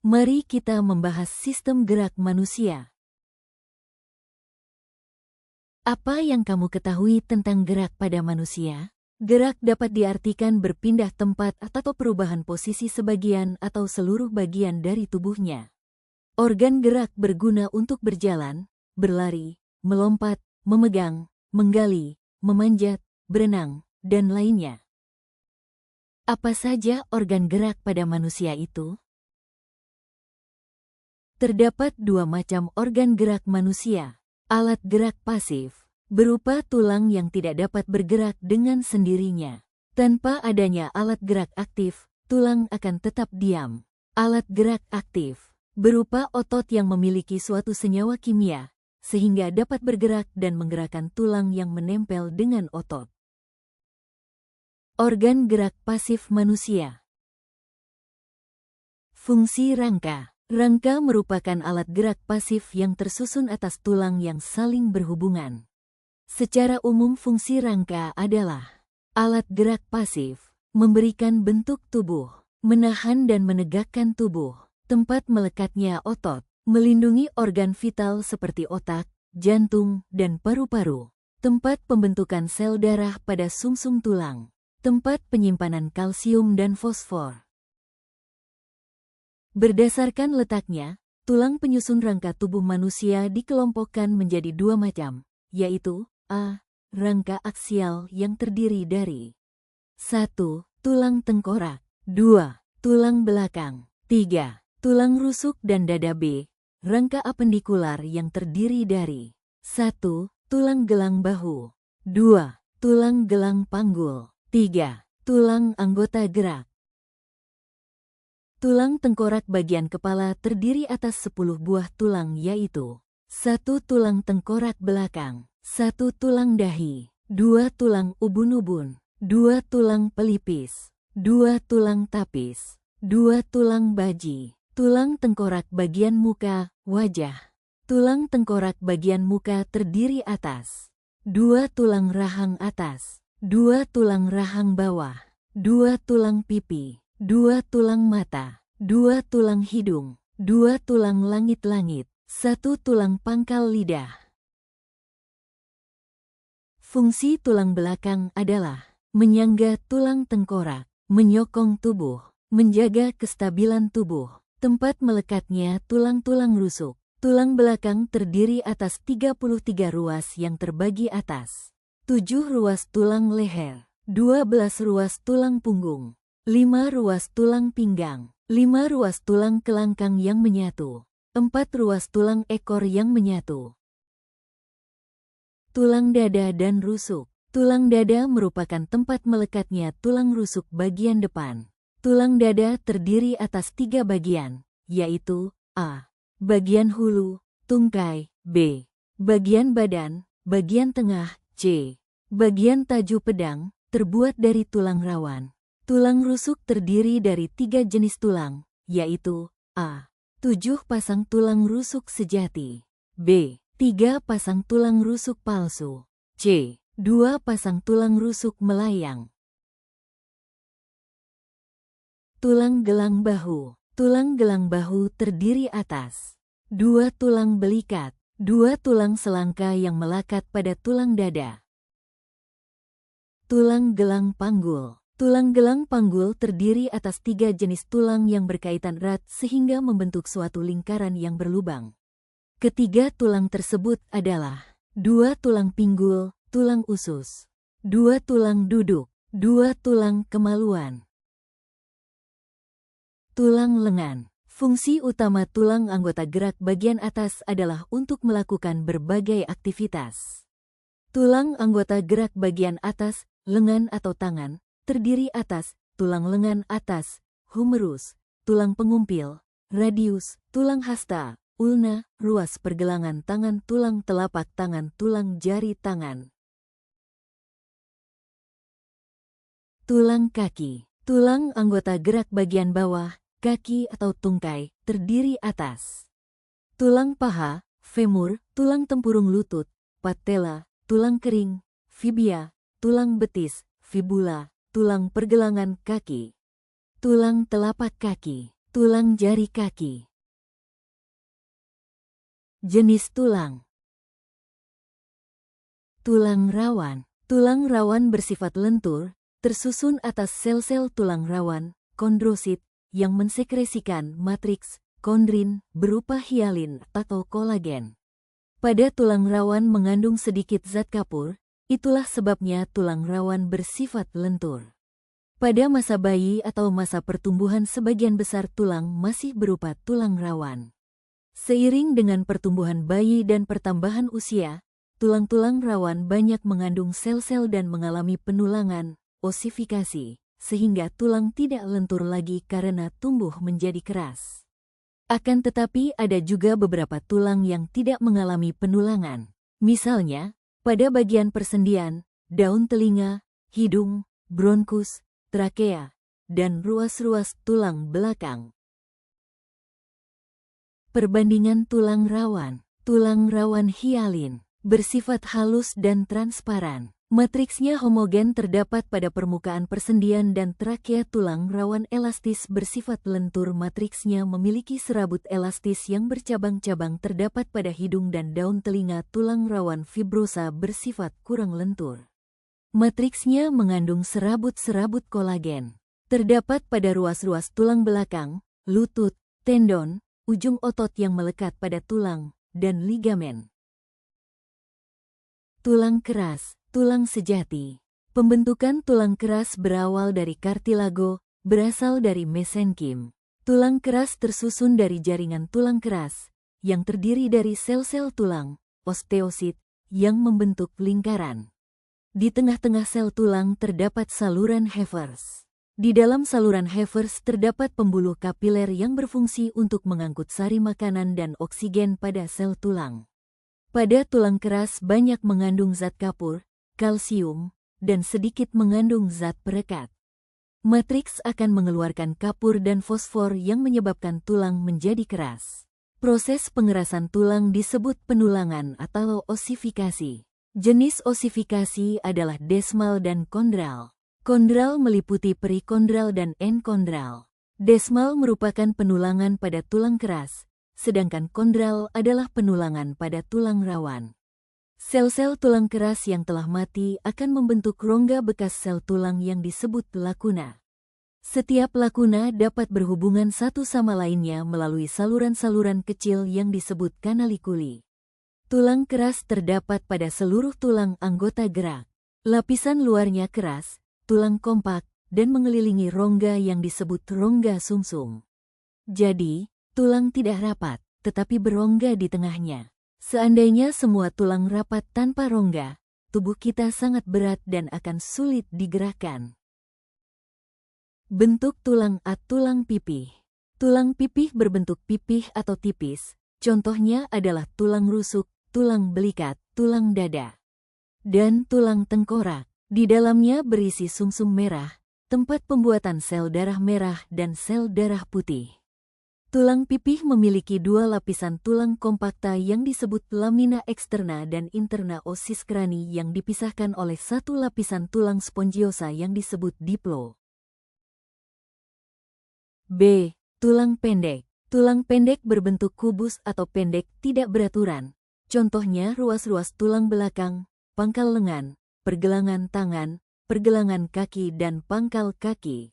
Mari kita membahas sistem gerak manusia. Apa yang kamu ketahui tentang gerak pada manusia? Gerak dapat diartikan berpindah tempat atau perubahan posisi sebagian atau seluruh bagian dari tubuhnya. Organ gerak berguna untuk berjalan, berlari, melompat, memegang, menggali, memanjat, berenang, dan lainnya. Apa saja organ gerak pada manusia itu? Terdapat dua macam organ gerak manusia. Alat gerak pasif, berupa tulang yang tidak dapat bergerak dengan sendirinya. Tanpa adanya alat gerak aktif, tulang akan tetap diam. Alat gerak aktif, berupa otot yang memiliki suatu senyawa kimia, sehingga dapat bergerak dan menggerakkan tulang yang menempel dengan otot. Organ gerak pasif manusia. Fungsi rangka. Rangka merupakan alat gerak pasif yang tersusun atas tulang yang saling berhubungan. Secara umum fungsi rangka adalah alat gerak pasif, memberikan bentuk tubuh, menahan dan menegakkan tubuh, tempat melekatnya otot, melindungi organ vital seperti otak, jantung, dan paru-paru, tempat pembentukan sel darah pada sumsum tulang, tempat penyimpanan kalsium dan fosfor. Berdasarkan letaknya, tulang penyusun rangka tubuh manusia dikelompokkan menjadi dua macam, yaitu a. Rangka aksial yang terdiri dari 1. Tulang tengkorak, 2. Tulang belakang, 3. Tulang rusuk dan dada. B. Rangka apendikular yang terdiri dari 1. Tulang gelang bahu, 2. Tulang gelang panggul, 3. Tulang anggota gerak. Tulang tengkorak bagian kepala terdiri atas 10 buah tulang yaitu 1 tulang tengkorak belakang, 1 tulang dahi, 2 tulang ubun-ubun, 2 tulang pelipis, 2 tulang tapis, 2 tulang baji, tulang tengkorak bagian muka, wajah. Tulang tengkorak bagian muka terdiri atas 2 tulang rahang atas, 2 tulang rahang bawah, 2 tulang pipi, 2 tulang mata, 2 tulang hidung, 2 tulang langit-langit, 1 tulang pangkal lidah. Fungsi tulang belakang adalah menyangga tulang tengkorak, menyokong tubuh, menjaga kestabilan tubuh, tempat melekatnya tulang-tulang rusuk. Tulang belakang terdiri atas 33 ruas yang terbagi atas 7 ruas tulang leher, 12 ruas tulang punggung, 5 ruas tulang pinggang, 5 ruas tulang kelangkang yang menyatu, 4 ruas tulang ekor yang menyatu. Tulang dada dan rusuk. Tulang dada merupakan tempat melekatnya tulang rusuk bagian depan. Tulang dada terdiri atas 3 bagian, yaitu a. Bagian hulu, tungkai, b. Bagian badan, bagian tengah, c. Bagian taju pedang, terbuat dari tulang rawan. Tulang rusuk terdiri dari 3 jenis tulang, yaitu a. 7 pasang tulang rusuk sejati, b. 3 pasang tulang rusuk palsu, c. 2 pasang tulang rusuk melayang. Tulang gelang bahu. Tulang gelang bahu terdiri atas 2 tulang belikat, 2 tulang selangka yang melekat pada tulang dada. Tulang gelang panggul. Tulang gelang panggul terdiri atas 3 jenis tulang yang berkaitan erat sehingga membentuk suatu lingkaran yang berlubang. Ketiga tulang tersebut adalah 2 tulang pinggul, tulang usus, 2 tulang duduk, 2 tulang kemaluan. Tulang lengan. Fungsi utama tulang anggota gerak bagian atas adalah untuk melakukan berbagai aktivitas. Tulang anggota gerak bagian atas, lengan atau tangan, terdiri atas tulang lengan atas, humerus, tulang pengumpil, radius, tulang hasta, ulna, ruas pergelangan tangan, tulang telapak tangan, tulang jari tangan. Tulang kaki. Tulang anggota gerak bagian bawah, kaki atau tungkai, terdiri atas tulang paha, femur, tulang tempurung lutut, patella, tulang kering, fibia, tulang betis, fibula, tulang pergelangan kaki, tulang telapak kaki, Tulang jari kaki. Jenis tulang. Tulang rawan. Tulang rawan bersifat lentur, tersusun atas sel-sel tulang rawan, kondrosit, yang mensekresikan matriks, kondrin, berupa hialin atau kolagen. Pada tulang rawan mengandung sedikit zat kapur, itulah sebabnya tulang rawan bersifat lentur. Pada masa bayi atau masa pertumbuhan sebagian besar tulang masih berupa tulang rawan. Seiring dengan pertumbuhan bayi dan pertambahan usia, tulang-tulang rawan banyak mengandung sel-sel dan mengalami penulangan, osifikasi, sehingga tulang tidak lentur lagi karena tumbuh menjadi keras. Akan tetapi ada juga beberapa tulang yang tidak mengalami penulangan. Misalnya, pada bagian persendian, daun telinga, hidung, bronkus, trakea, dan ruas-ruas tulang belakang. Perbandingan tulang rawan. Tulang rawan hialin bersifat halus dan transparan. Matriksnya homogen terdapat pada permukaan persendian dan trakea. Tulang rawan elastis bersifat lentur. Matriksnya memiliki serabut elastis yang bercabang-cabang terdapat pada hidung dan daun telinga. Tulang rawan fibrosa bersifat kurang lentur. Matriksnya mengandung serabut-serabut kolagen. Terdapat pada ruas-ruas tulang belakang, lutut, tendon, ujung otot yang melekat pada tulang, dan ligamen. Tulang keras, tulang sejati. Pembentukan tulang keras berawal dari kartilago, berasal dari mesenkim. Tulang keras tersusun dari jaringan tulang keras, yang terdiri dari sel-sel tulang, osteosit, yang membentuk lingkaran. Di tengah-tengah sel tulang terdapat saluran Hevers. Di dalam saluran Hevers terdapat pembuluh kapiler yang berfungsi untuk mengangkut sari makanan dan oksigen pada sel tulang. Pada tulang keras banyak mengandung zat kapur, kalsium, dan sedikit mengandung zat perekat. Matriks akan mengeluarkan kapur dan fosfor yang menyebabkan tulang menjadi keras. Proses pengerasan tulang disebut penulangan atau osifikasi. Jenis osifikasi adalah desmal dan kondral. Kondral meliputi perikondral dan enkondral. Desmal merupakan penulangan pada tulang keras, sedangkan kondral adalah penulangan pada tulang rawan. Sel-sel tulang keras yang telah mati akan membentuk rongga bekas sel tulang yang disebut lakuna. Setiap lakuna dapat berhubungan satu sama lainnya melalui saluran-saluran kecil yang disebut kanalikuli. Tulang keras terdapat pada seluruh tulang anggota gerak. Lapisan luarnya keras, tulang kompak, dan mengelilingi rongga yang disebut rongga sumsum. Jadi, tulang tidak rapat, tetapi berongga di tengahnya. Seandainya semua tulang rapat tanpa rongga, tubuh kita sangat berat dan akan sulit digerakkan. Bentuk tulang tulang pipih. Tulang pipih berbentuk pipih atau tipis. Contohnya adalah tulang rusuk, tulang belikat, tulang dada, dan tulang tengkorak. Di dalamnya berisi sumsum merah, tempat pembuatan sel darah merah dan sel darah putih. Tulang pipih memiliki dua lapisan tulang kompakta yang disebut lamina eksterna dan interna osis krani yang dipisahkan oleh satu lapisan tulang spongiosa yang disebut diplo. B. Tulang pendek. Tulang pendek berbentuk kubus atau pendek tidak beraturan. Contohnya ruas-ruas tulang belakang, pangkal lengan, pergelangan tangan, pergelangan kaki dan pangkal kaki.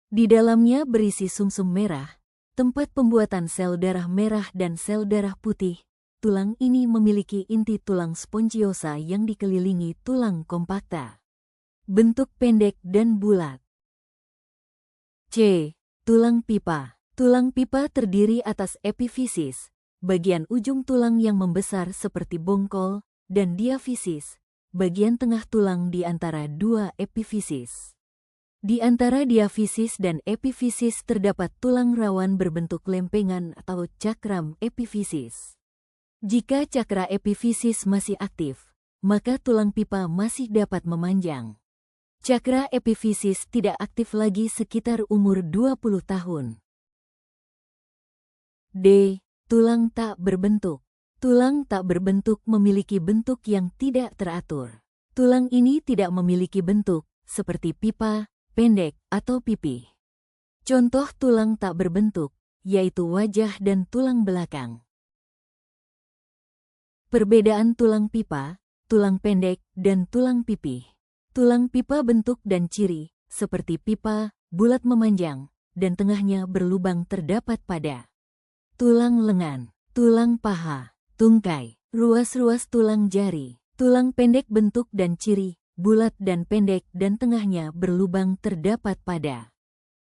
Di dalamnya berisi sumsum merah, tempat pembuatan sel darah merah dan sel darah putih. Tulang ini memiliki inti tulang spongiosa yang dikelilingi tulang kompakta. Bentuk pendek dan bulat. C. Tulang pipa. Tulang pipa terdiri atas epifisis, bagian ujung tulang yang membesar seperti bongkol, dan diafisis, bagian tengah tulang di antara dua epifisis. Di antara diafisis dan epifisis terdapat tulang rawan berbentuk lempengan atau cakram epifisis. Jika cakra epifisis masih aktif, maka tulang pipa masih dapat memanjang. Cakra epifisis tidak aktif lagi sekitar umur 20 tahun. D. Tulang tak berbentuk. Tulang tak berbentuk memiliki bentuk yang tidak teratur. Tulang ini tidak memiliki bentuk, seperti pipa, pendek, atau pipih. Contoh tulang tak berbentuk, yaitu wajah dan tulang belakang. Perbedaan tulang pipa, tulang pendek, dan tulang pipih. Tulang pipa bentuk dan ciri, seperti pipa, bulat memanjang, dan tengahnya berlubang terdapat pada tulang lengan, tulang paha, tungkai, ruas-ruas tulang jari. Tulang pendek bentuk dan ciri, bulat dan pendek dan tengahnya berlubang terdapat pada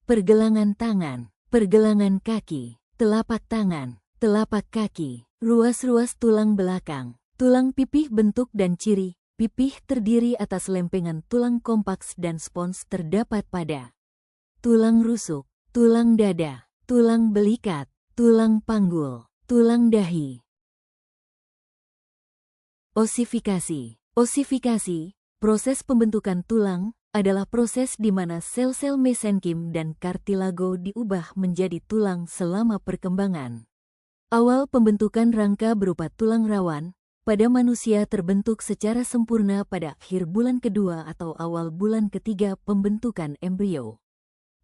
pergelangan tangan, pergelangan kaki, telapak tangan, telapak kaki, ruas-ruas tulang belakang. Tulang pipih bentuk dan ciri, pipih terdiri atas lempengan tulang kompaks dan spons terdapat pada tulang rusuk, tulang dada, tulang belikat, tulang panggul, tulang dahi. Osifikasi. Osifikasi, proses pembentukan tulang, adalah proses di mana sel-sel mesenkim dan kartilago diubah menjadi tulang selama perkembangan. Awal pembentukan rangka berupa tulang rawan, pada manusia terbentuk secara sempurna pada akhir bulan kedua atau awal bulan ketiga pembentukan embrio.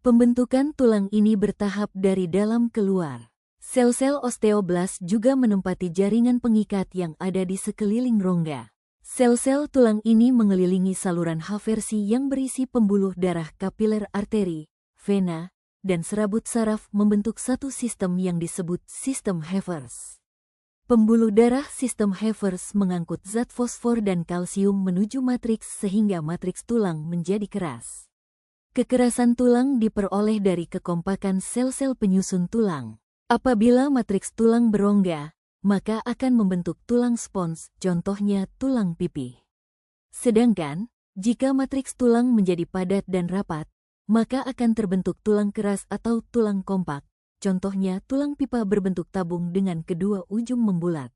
Pembentukan tulang ini bertahap dari dalam keluar. Sel-sel osteoblas juga menempati jaringan pengikat yang ada di sekeliling rongga. Sel-sel tulang ini mengelilingi saluran haversi yang berisi pembuluh darah kapiler arteri, vena, dan serabut saraf membentuk satu sistem yang disebut sistem Havers. Pembuluh darah sistem Havers mengangkut zat fosfor dan kalsium menuju matriks sehingga matriks tulang menjadi keras. Kekerasan tulang diperoleh dari kekompakan sel-sel penyusun tulang. Apabila matriks tulang berongga, maka akan membentuk tulang spons, contohnya tulang pipih. Sedangkan, jika matriks tulang menjadi padat dan rapat, maka akan terbentuk tulang keras atau tulang kompak, contohnya tulang pipa berbentuk tabung dengan kedua ujung membulat.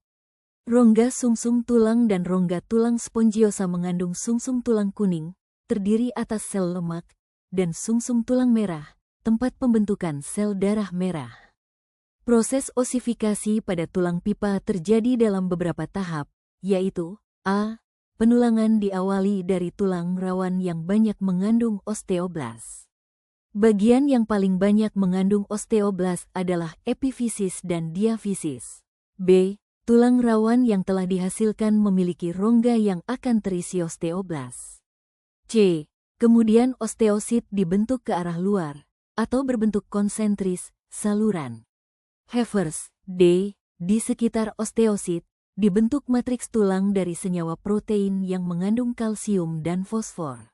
Rongga sumsum tulang dan rongga tulang spongiosa mengandung sumsum tulang kuning, terdiri atas sel lemak, dan sumsum tulang merah, tempat pembentukan sel darah merah. Proses osifikasi pada tulang pipa terjadi dalam beberapa tahap, yaitu a. Penulangan diawali dari tulang rawan yang banyak mengandung osteoblas. Bagian yang paling banyak mengandung osteoblas adalah epifisis dan diafisis. b. Tulang rawan yang telah dihasilkan memiliki rongga yang akan terisi osteoblas. c. Kemudian osteosit dibentuk ke arah luar, atau berbentuk konsentris, saluran. Havers, D. Di sekitar osteosit, dibentuk matriks tulang dari senyawa protein yang mengandung kalsium dan fosfor.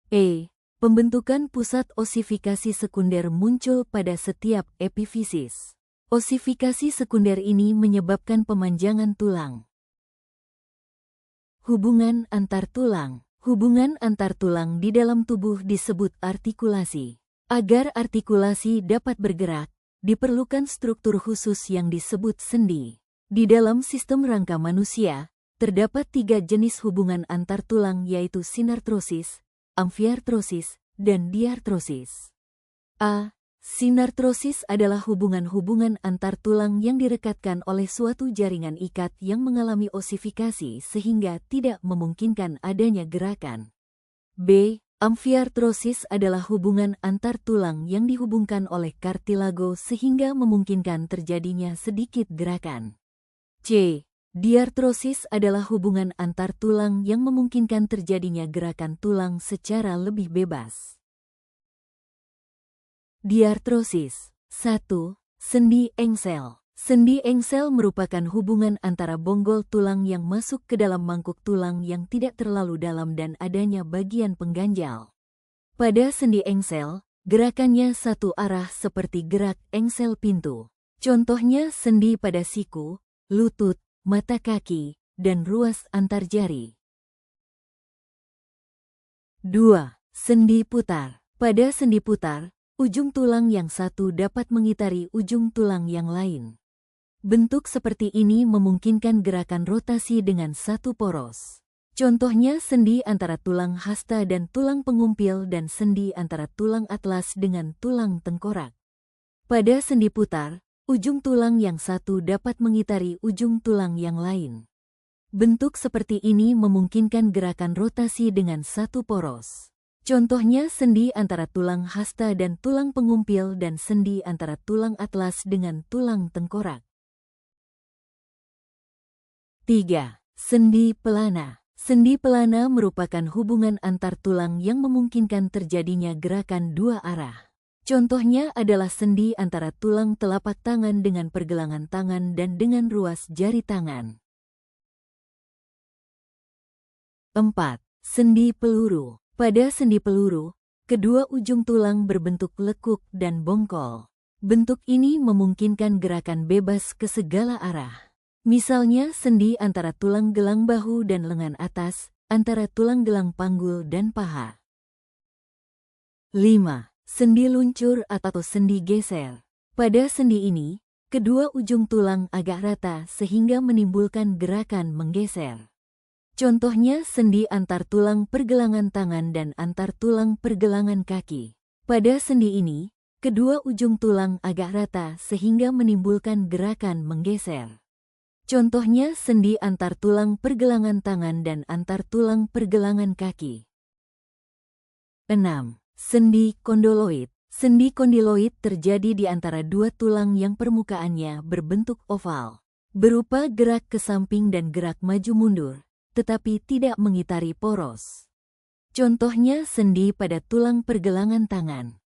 E. Pembentukan pusat osifikasi sekunder muncul pada setiap epifisis. Osifikasi sekunder ini menyebabkan pemanjangan tulang. Hubungan antar tulang. Hubungan antar tulang di dalam tubuh disebut artikulasi. Agar artikulasi dapat bergerak, diperlukan struktur khusus yang disebut sendi. Di dalam sistem rangka manusia, terdapat 3 jenis hubungan antar tulang yaitu sinartrosis, amfiartrosis, dan diartrosis. A. Sinartrosis adalah hubungan-hubungan antar tulang yang direkatkan oleh suatu jaringan ikat yang mengalami osifikasi sehingga tidak memungkinkan adanya gerakan. B. Amfiartrosis adalah hubungan antar tulang yang dihubungkan oleh kartilago sehingga memungkinkan terjadinya sedikit gerakan. C. Diartrosis adalah hubungan antar tulang yang memungkinkan terjadinya gerakan tulang secara lebih bebas. Diartrosis. 1. Sendi engsel. Sendi engsel merupakan hubungan antara bonggol tulang yang masuk ke dalam mangkuk tulang yang tidak terlalu dalam dan adanya bagian pengganjal. Pada sendi engsel, gerakannya satu arah seperti gerak engsel pintu. Contohnya sendi pada siku, lutut, mata kaki, dan ruas antar jari. 2. Sendi putar. Pada sendi putar, ujung tulang yang satu dapat mengitari ujung tulang yang lain. Bentuk seperti ini memungkinkan gerakan rotasi dengan satu poros. Contohnya sendi antara tulang hasta dan tulang pengumpil dan sendi antara tulang atlas dengan tulang tengkorak. Pada sendi putar, ujung tulang yang satu dapat mengitari ujung tulang yang lain. Bentuk seperti ini memungkinkan gerakan rotasi dengan satu poros. Contohnya sendi antara tulang hasta dan tulang pengumpil dan sendi antara tulang atlas dengan tulang tengkorak. 3. Sendi pelana. Sendi pelana merupakan hubungan antar tulang yang memungkinkan terjadinya gerakan dua arah. Contohnya adalah sendi antara tulang telapak tangan dengan pergelangan tangan dan dengan ruas jari tangan. 4. Sendi peluru. Pada sendi peluru, kedua ujung tulang berbentuk lekuk dan bongkol. Bentuk ini memungkinkan gerakan bebas ke segala arah. Misalnya sendi antara tulang gelang bahu dan lengan atas, antara tulang gelang panggul dan paha. 5. Sendi luncur atau sendi geser. Pada sendi ini, kedua ujung tulang agak rata sehingga menimbulkan gerakan menggeser. Contohnya sendi antar tulang pergelangan tangan dan antar tulang pergelangan kaki. Pada sendi ini, kedua ujung tulang agak rata sehingga menimbulkan gerakan menggeser. Contohnya sendi antar tulang pergelangan tangan dan antar tulang pergelangan kaki. 6. Sendi kondoloid. Sendi kondiloid terjadi di antara dua tulang yang permukaannya berbentuk oval, berupa gerak ke samping dan gerak maju mundur, tetapi tidak mengitari poros. Contohnya sendi pada tulang pergelangan tangan.